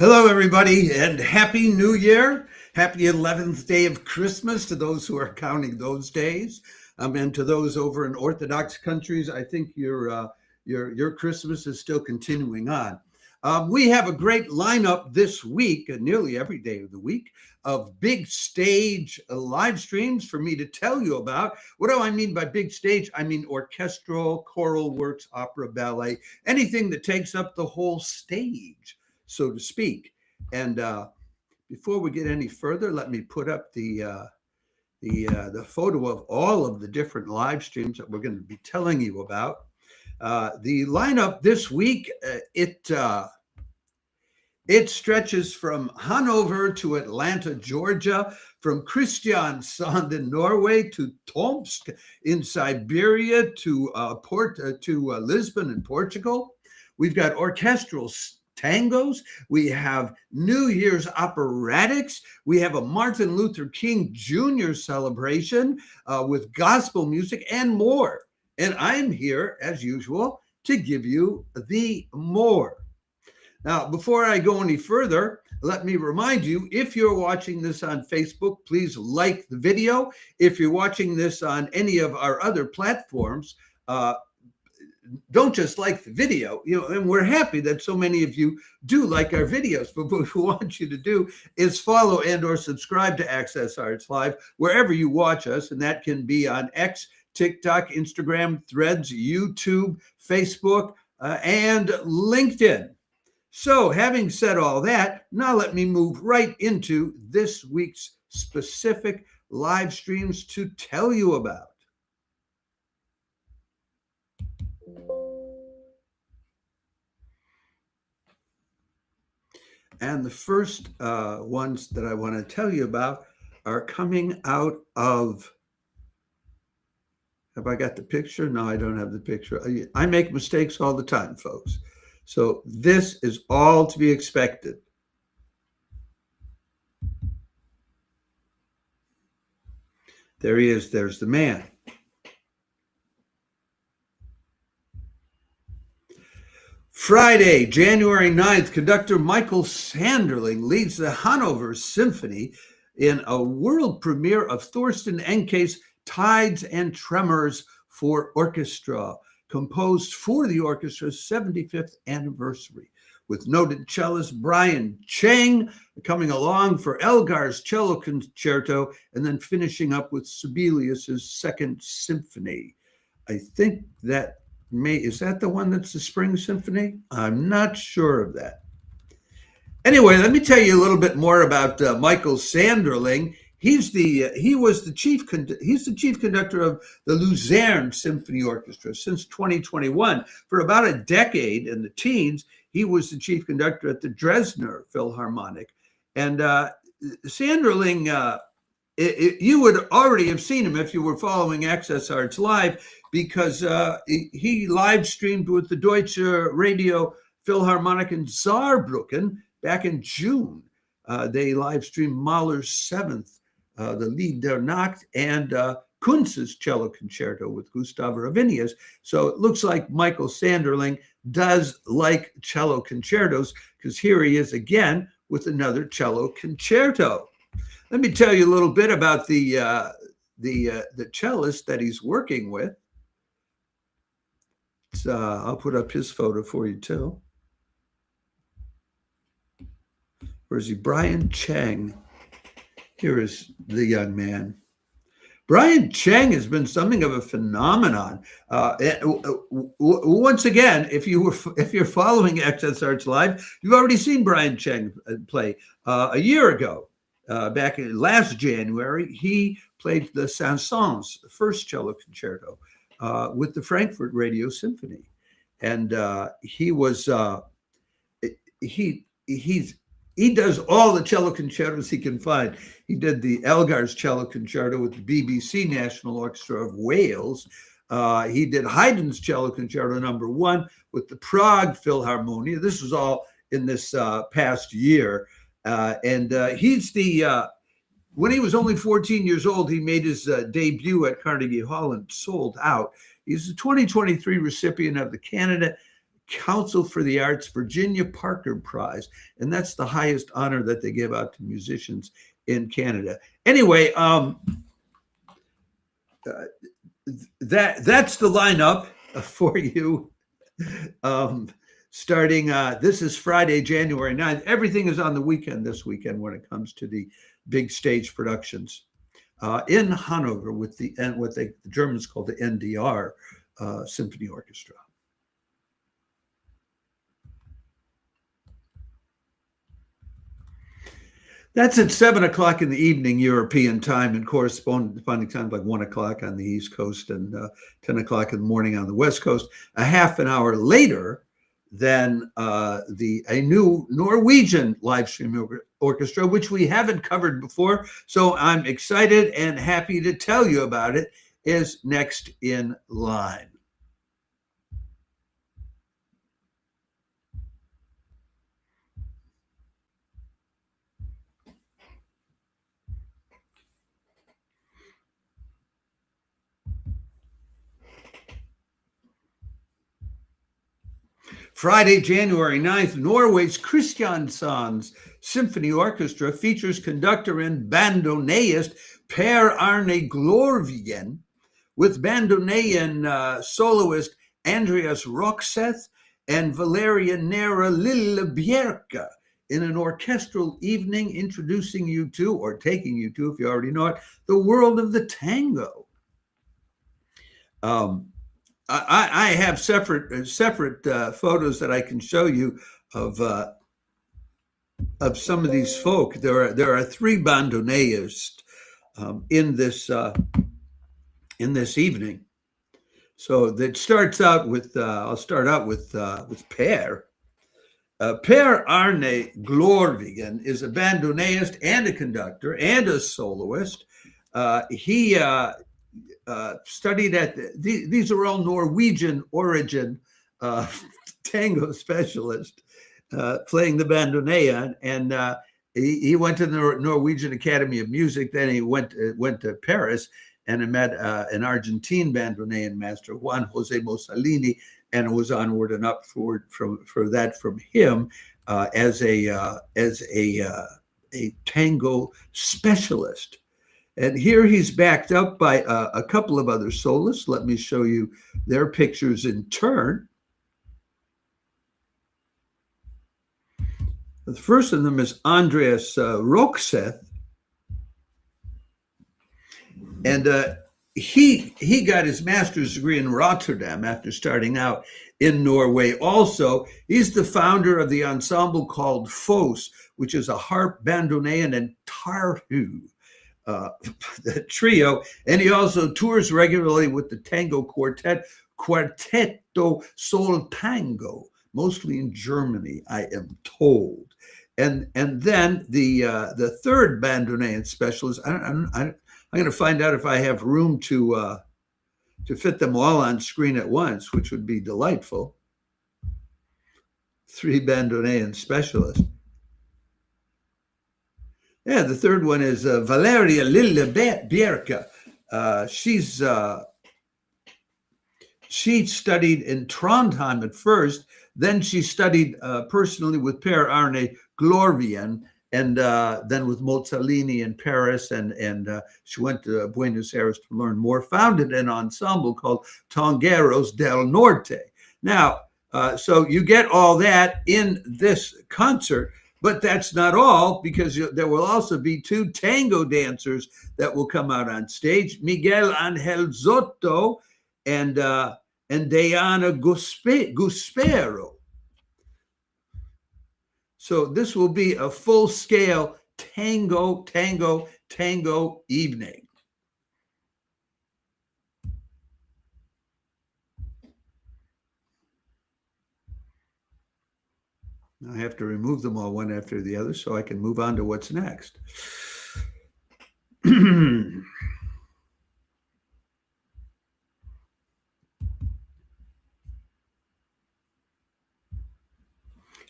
Hello, everybody, and Happy New Year. Happy 11th day of Christmas to those who are counting those days. And to those over in Orthodox countries, I think your Christmas is still continuing on. We have a great lineup this week, nearly every day of the week, of big stage live streams for me to tell you about. What do I mean by big stage? I mean orchestral, choral works, opera, ballet, anything that takes up the whole stage, so to speak. And before we get any further, let me put up the photo of all of the different live streams that we're going to be telling you about. The lineup this week, it stretches from Hanover to Atlanta, Georgia, from Kristiansand in Norway to Tomsk in Siberia to Lisbon in Portugal. We've got orchestral tangos. We have New Year's operatics. We have a Martin Luther King Jr. celebration with gospel music and more. And I'm here, as usual, to give you the more. Now, before I go any further, let me remind you, if you're watching this on Facebook, please like the video. If you're watching this on any of our other platforms, don't just like the video, and we're happy that so many of you do like our videos, but what we want you to do is follow and or subscribe to Access Arts Live wherever you watch us, and that can be on X, TikTok, Instagram, Threads, YouTube, Facebook, and LinkedIn. So having said all that, now let me move right into this week's specific live streams to tell you about. And the first ones that I want to tell you about are coming out of, have I got the picture? No, I don't have the picture. I make mistakes all the time, folks. So this is all to be expected. There he is. There's the man. Friday, January 9th, conductor Michael Sanderling leads the Hanover Symphony in a world premiere of Thorsten Encke's Tides and Tremors for Orchestra, composed for the orchestra's 75th anniversary, with noted cellist Brian Cheng coming along for Elgar's cello concerto, and then finishing up with Sibelius's Second Symphony. I think that is that the one that's the Spring Symphony? I'm not sure of that. Anyway, let me tell you a little bit more about Michael Sanderling. He's the chief conductor of the Luzerne Symphony Orchestra since 2021. For about a decade in the teens, he was the chief conductor at the Dresdner Philharmonic. And Sanderling, you would already have seen him if you were following Access Arts Live, because he live streamed with the Deutsche Radio Philharmonic in Saarbrücken back in June. They live streamed Mahler's Seventh, the Lied der Nacht, and Kuntz's cello concerto with Gustav Ravinius. So it looks like Michael Sanderling does like cello concertos, because here he is again with another cello concerto. Let me tell you a little bit about the cellist that he's working with. I'll put up his photo for you too. Where is he? Brian Cheng. Here is the young man. Brian Cheng has been something of a phenomenon. Once again, if you're following Access Arts Live, you've already seen Brian Cheng play. A year ago, back in last January, he played the Saint-Saëns, the first cello concerto, with the Frankfurt Radio Symphony, and he does all the cello concertos he can find. He did the Elgar's cello concerto with the BBC National Orchestra of Wales. He did Haydn's cello concerto number 1 with the Prague Philharmonia. This was all in this past year, and he's the. When he was only 14 years old, he made his debut at Carnegie Hall and sold out. He's the 2023 recipient of the Council for the Arts Virginia Parker Prize, and that's the highest honor that they give out to musicians in Canada. Anyway, that's the lineup for you. Starting, this is Friday, January 9th. Everything is on the weekend this weekend when it comes to the big stage productions in Hanover with what the Germans call the NDR Symphony Orchestra. That's at 7 o'clock in the evening European time, and corresponding time like 1 o'clock on the East Coast and 10 o'clock in the morning on the West Coast. A half an hour later than a new Norwegian live stream orchestra, which we haven't covered before. So I'm excited and happy to tell you about it, is next in line. Friday, January 9th, Norway's Kristiansand Symphony Orchestra features conductor and bandoneist Per Arne Glorvigen with bandoneon soloist Andreas Roxeth and Valeria Nera Lillebjerke in an orchestral evening introducing you to, or taking you to, if you already know it, the world of the tango. I have separate photos that I can show you of some of these folk. There are three bandoneists in this evening. So that starts out with I'll start out with Per. Per Arne Glorvigen is a bandoneist and a conductor and a soloist. He studied at these are all Norwegian origin tango specialists playing the bandoneon, and he went to the Norwegian Academy of Music. Then he went to Paris and met an Argentine bandoneon master, Juan Jose Mussolini, and was onward and upward for that from him as a tango specialist. And here he's backed up by a couple of other soloists. Let me show you their pictures in turn. The first of them is Andreas Roxeth. And he got his master's degree in Rotterdam after starting out in Norway. Also, he's the founder of the ensemble called Fos, which is a harp, bandoneon, and tarhu. The trio, and he also tours regularly with the tango quartet Quartetto Sol Tango, mostly in Germany, I am told. And then the third bandoneon specialist, I'm going to find out if I have room to fit them all on screen at once, which would be delightful. Three bandoneon specialists. Yeah, the third one is Valeria Lillebjerke. She studied in Trondheim at first. Then she studied personally with Per Arne Glorvigen, and then with Mussolini in Paris. And she went to Buenos Aires to learn more. Founded an ensemble called Tangueros del Norte. Now, so you get all that in this concert. But that's not all, because there will also be two tango dancers that will come out on stage, Miguel Angel Zotto and Diana Guspero. So this will be a full-scale tango evening. I have to remove them all one after the other so I can move on to what's next.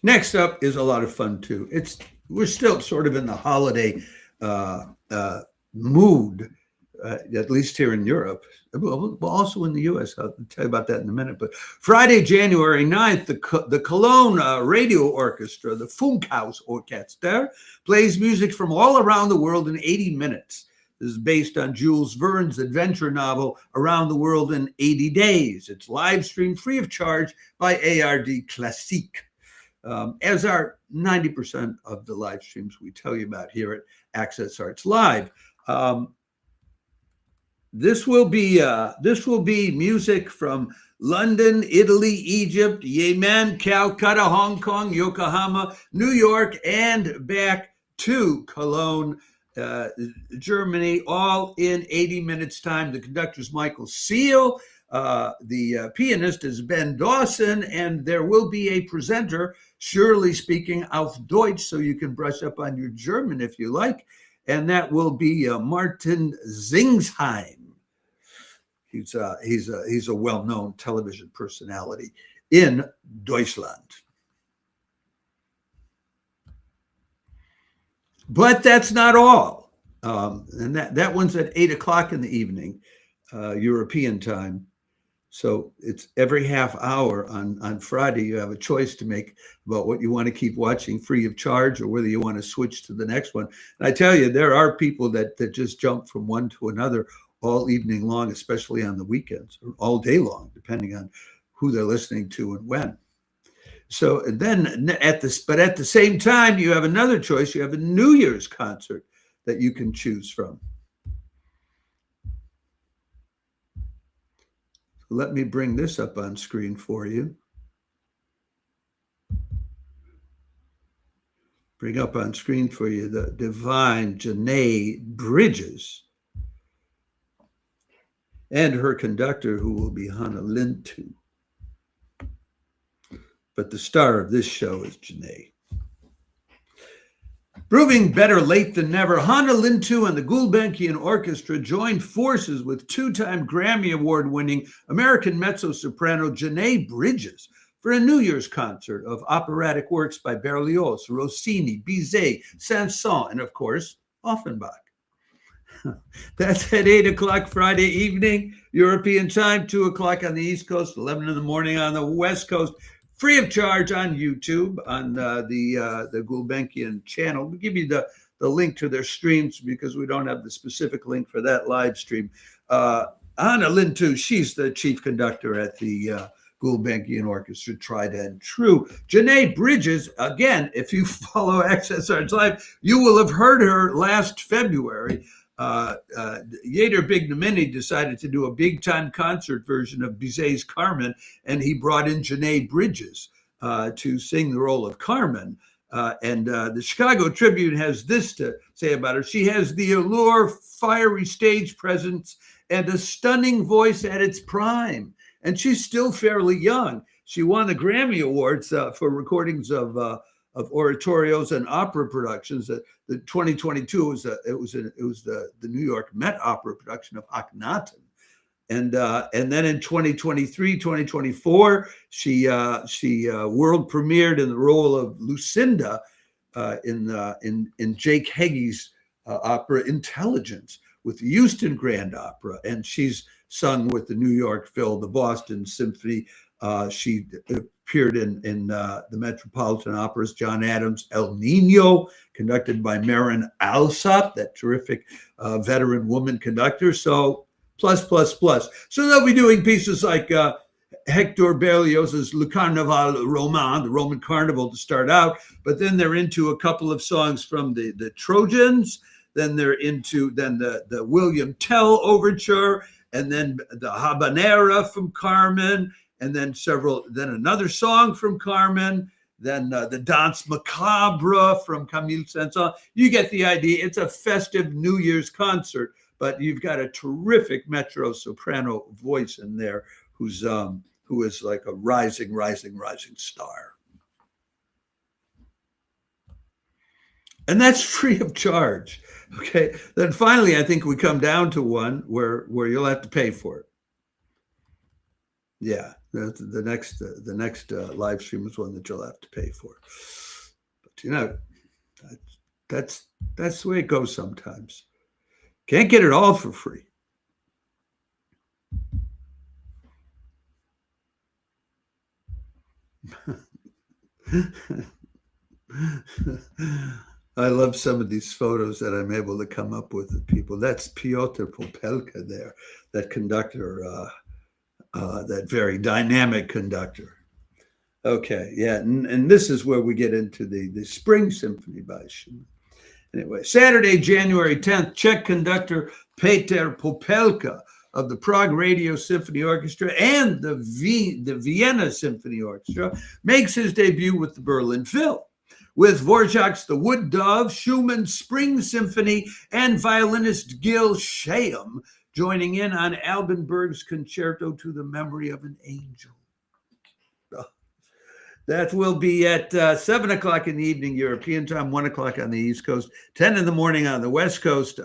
Next up is a lot of fun too. We're still sort of in the holiday mood at least here in Europe, well, also in the U.S. I'll tell you about that in a minute. But Friday, January 9th, the Cologne Radio Orchestra, the Funkhaus Orchestra, plays music from all around the world in 80 minutes. This is based on Jules Verne's adventure novel Around the World in 80 Days. It's live streamed free of charge by ARD Classique. As are 90% of the live streams we tell you about here at Access Arts Live. This will be music from London, Italy, Egypt, Yemen, Calcutta, Hong Kong, Yokohama, New York, and back to Cologne, Germany, all in 80 minutes time. The conductor is Michael Seal. The pianist is Ben Dawson, and there will be a presenter, surely speaking auf Deutsch, so you can brush up on your German if you like, and that will be Martin Zingsheim. He's a well-known television personality in Deutschland. But that's not all, and that one's at 8 o'clock in the evening, European time. So it's every half hour on Friday. You have a choice to make about what you want to keep watching free of charge or whether you want to switch to the next one. And I tell you, there are people that just jump from one to another all evening long, especially on the weekends, or all day long, depending on who they're listening to and when. So then at the same time, you have another choice. You have a New Year's concert that you can choose from. Let me bring this up on screen for you. Bring up on screen for you the divine J'Nai Bridges and her conductor, who will be Hannu Lintu. But the star of this show is J'Nai. Proving better late than never, Hannu Lintu and the Gulbenkian Orchestra joined forces with two-time Grammy Award-winning American mezzo-soprano J'Nai Bridges for a New Year's concert of operatic works by Berlioz, Rossini, Bizet, Saint-Saëns, and of course, Offenbach. That's at 8 o'clock Friday evening, European time, 2 o'clock on the East Coast, 11 in the morning on the West Coast. Free of charge on YouTube on the Gulbenkian channel. We'll give you the link to their streams because we don't have the specific link for that live stream. Hannu Lintu, she's the chief conductor at the Gulbenkian Orchestra, tried and true. J'Nai Bridges, again, if you follow Access Arts Live, you will have heard her last February. Yater Bignomini decided to do a big-time concert version of Bizet's Carmen, and he brought in J'Nai Bridges to sing the role of Carmen. And the Chicago Tribune has this to say about her. She has the allure, fiery stage presence, and a stunning voice at its prime. And she's still fairly young. She won the Grammy Awards for recordings of oratorios and opera productions. The 2022 was the New York Met Opera production of Akhenaten, and then in 2023, 2024, she world premiered in the role of Lucinda in Jake Heggie's opera Intelligence with the Houston Grand Opera, and she's sung with the New York Phil, the Boston Symphony. She appeared in the Metropolitan Opera's John Adams' El Nino, conducted by Marin Alsop, that terrific veteran woman conductor. So plus. So they'll be doing pieces like Hector Berlioz's Le Carnaval Roman, the Roman Carnival, to start out, but then they're into a couple of songs from the Trojans, then they're into the William Tell Overture, and then the Habanera from Carmen, and then another song from Carmen, then the Danse Macabre from Camille Saint-Saëns. You get the idea. It's a festive New Year's concert, but you've got a terrific mezzo-soprano voice in there who is like a rising star. And that's free of charge. Okay. Then finally, I think we come down to one where you'll have to pay for it. Yeah, the next live stream is one that you'll have to pay for. But that's the way it goes sometimes. Can't get it all for free. I love some of these photos that I'm able to come up with of people. That's Petr Popelka there, that conductor, that very dynamic conductor. Okay, yeah, and this is where we get into the Spring Symphony by Schumann. Anyway, Saturday, January 10th, Czech conductor Petr Popelka of the Prague Radio Symphony Orchestra and the Vienna Symphony Orchestra makes his debut with the Berlin Phil. With Dvorak's The Wood Dove, Schumann's Spring Symphony, and violinist Gil Shayam joining in on Alban Berg's Concerto to the Memory of an Angel. That will be at 7 o'clock in the evening European time, 1 o'clock on the East Coast, 10 in the morning on the West Coast.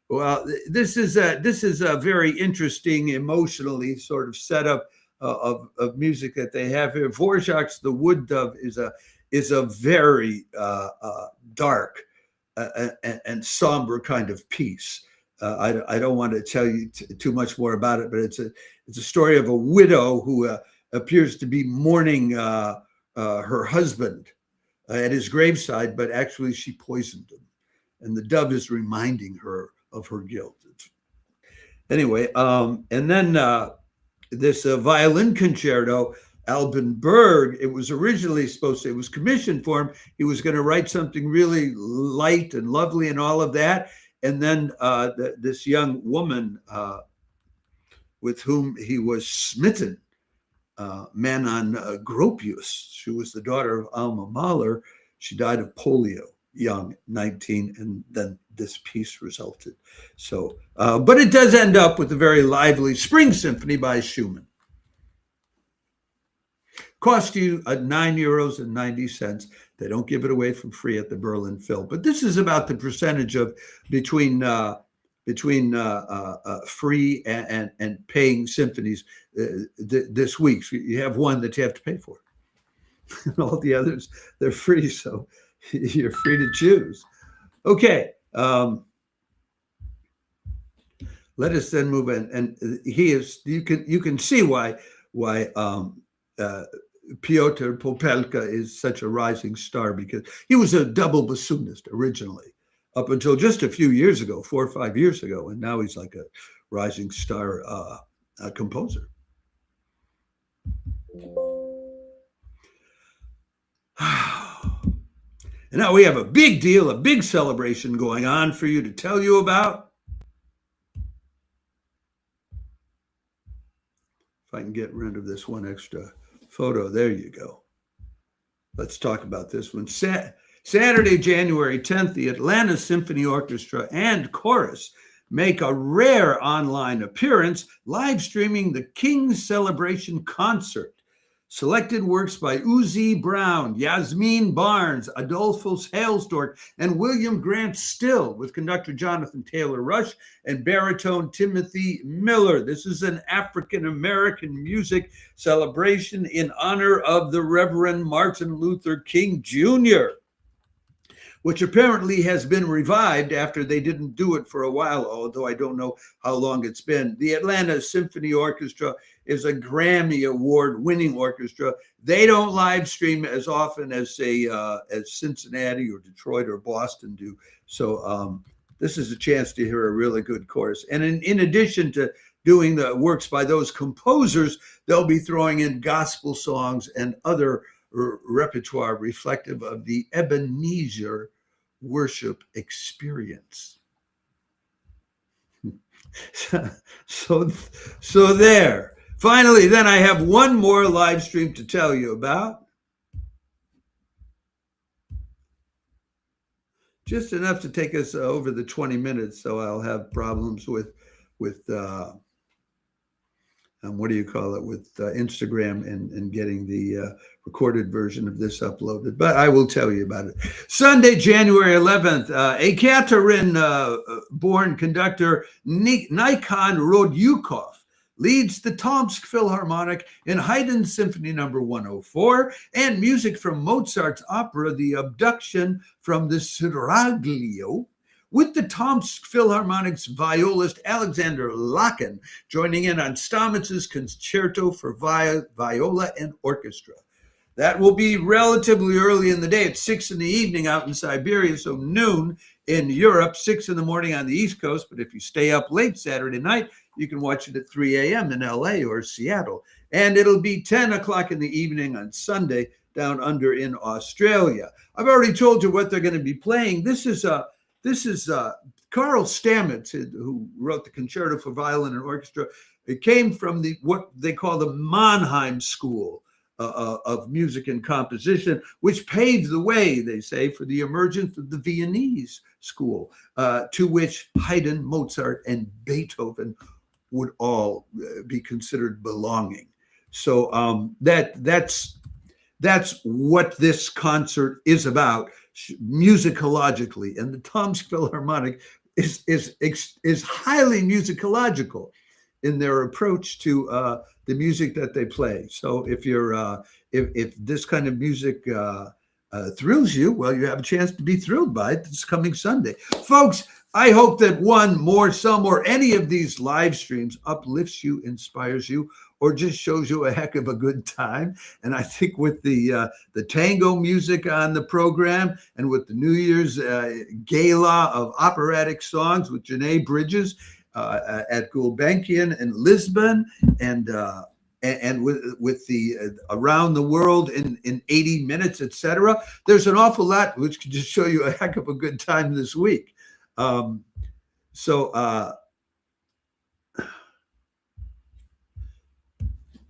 Well, this is a very interesting, emotionally sort of setup of music that they have here. Dvorak's The Wood Dove is a very dark and somber kind of piece. I don't want to tell you too much more about it, but it's a story of a widow who appears to be mourning her husband at his graveside, but actually she poisoned him, and the dove is reminding her of her guilt. Anyway, and then this violin concerto, Alban Berg, it was originally it was commissioned for him. He was going to write something really light and lovely and all of that. And then this young woman with whom he was smitten, Manon Gropius, she was the daughter of Alma Mahler. She died of polio, young, 19, and then this piece resulted. So, but it does end up with a very lively Spring Symphony by Schumann. Cost you €9.90. They don't give it away for free at the Berlin Phil. But this is about the percentage of between free and paying symphonies this week. So you have one that you have to pay for. And all the others, they're free, so you're free to choose. Okay. Let us then move in. And he is, you can see why Petr Popelka is such a rising star, because he was a double bassoonist originally, up until just a few years ago, 4 or 5 years ago, and now he's like a rising star composer. And now we have a big deal, a big celebration going on for you to tell you about. If I can get rid of this one extra photo, there you go. Let's talk about this one. Saturday, January 10th, the Atlanta Symphony Orchestra and Chorus make a rare online appearance, live streaming the King's Celebration Concert. Selected works by Uzi Brown, Yasmin Barnes, Adolphus Hailstork, and William Grant Still, with conductor Jonathan Taylor Rush and baritone Timothy Miller. This is an African-American music celebration in honor of the Reverend Martin Luther King Jr., which apparently has been revived after they didn't do it for a while, although I don't know how long it's been. The Atlanta Symphony Orchestra is a Grammy Award-winning orchestra. They don't live stream as often as as Cincinnati or Detroit or Boston do. So this is a chance to hear a really good chorus. And in addition to doing the works by those composers, they'll be throwing in gospel songs and other repertoire reflective of the Ebenezer worship experience. So there. Finally, then I have one more live stream to tell you about. Just enough to take us over the 20 minutes, so I'll have problems with what do you call it, with Instagram and getting the recorded version of this uploaded. But I will tell you about it. Sunday, January 11th, a Catherine-born conductor, Nikon Rodyukov, leads the Tomsk Philharmonic in Haydn's Symphony No. 104 and music from Mozart's opera, The Abduction from the Seraglio, with the Tomsk Philharmonic's violist Alexander Lakin joining in on Stamets' Concerto for Viola and Orchestra. That will be relatively early in the day. It's 6 in the evening out in Siberia, so noon in Europe, 6 in the morning on the East Coast. But if you stay up late Saturday night, you can watch it at 3 a.m. in LA or Seattle. And it'll be 10 o'clock in the evening on Sunday down under in Australia. I've already told you what they're going to be playing. This is Carl Stamets, who wrote the Concerto for Violin and Orchestra. It came from what they call the Mannheim School of music and composition, which paved the way, they say, for the emergence of the Viennese school, to which Haydn, Mozart, and Beethoven would all be considered belonging. So that's what this concert is about musicologically, and the Tomsk Philharmonic is highly musicological in their approach to the music that they play. So if you're if this kind of music thrills you, well, you have a chance to be thrilled by it this coming Sunday. Folks, I hope that one, more, some, or any of these live streams uplifts you, inspires you, or just shows you a heck of a good time. And I think with the tango music on the program and with the New Year's gala of operatic songs with J'Nai Bridges at Gulbenkian and Lisbon, and with the around the world in 80 minutes, etc. There's an awful lot which could just show you a heck of a good time this week.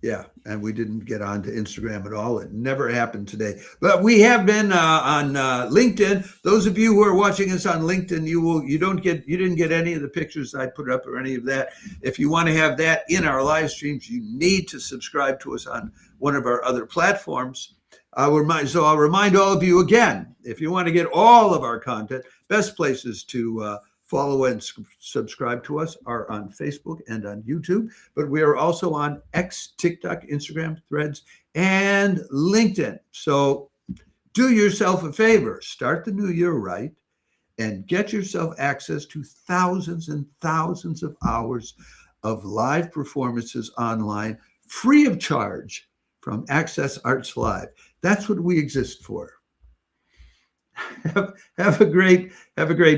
Yeah, and we didn't get onto Instagram at all. It never happened today. But we have been on LinkedIn. Those of you who are watching us on LinkedIn, you didn't get any of the pictures I put up or any of that. If you want to have that in our live streams, you need to subscribe to us on one of our other platforms. I'll remind all of you again, if you want to get all of our content, best places to follow and subscribe to us are on Facebook and on YouTube, but we are also on X, TikTok, Instagram, Threads, and LinkedIn. So do yourself a favor, start the new year right, and get yourself access to thousands and thousands of hours of live performances online, free of charge from Access Arts Live. That's what we exist for. Have a great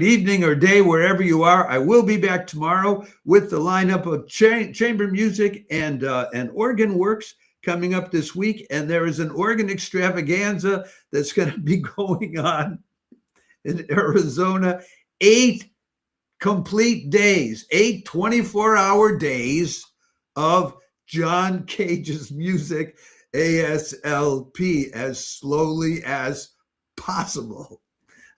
evening or day wherever you are. I will be back tomorrow with the lineup of chamber music and organ works coming up this week. And there is an organ extravaganza that's going to be going on in Arizona. 8 complete days, 8 24-hour days of John Cage's music, ASLP, as slowly as possible.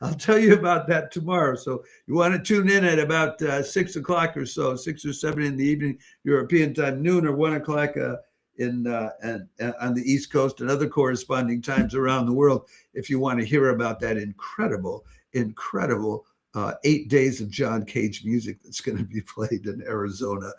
I'll tell you about that tomorrow. So you want to tune in at about 6 o'clock or so, 6 or 7 in the evening, European time, noon or 1 o'clock on the East Coast, and other corresponding times around the world, if you want to hear about that incredible 8 days of John Cage music that's going to be played in Arizona.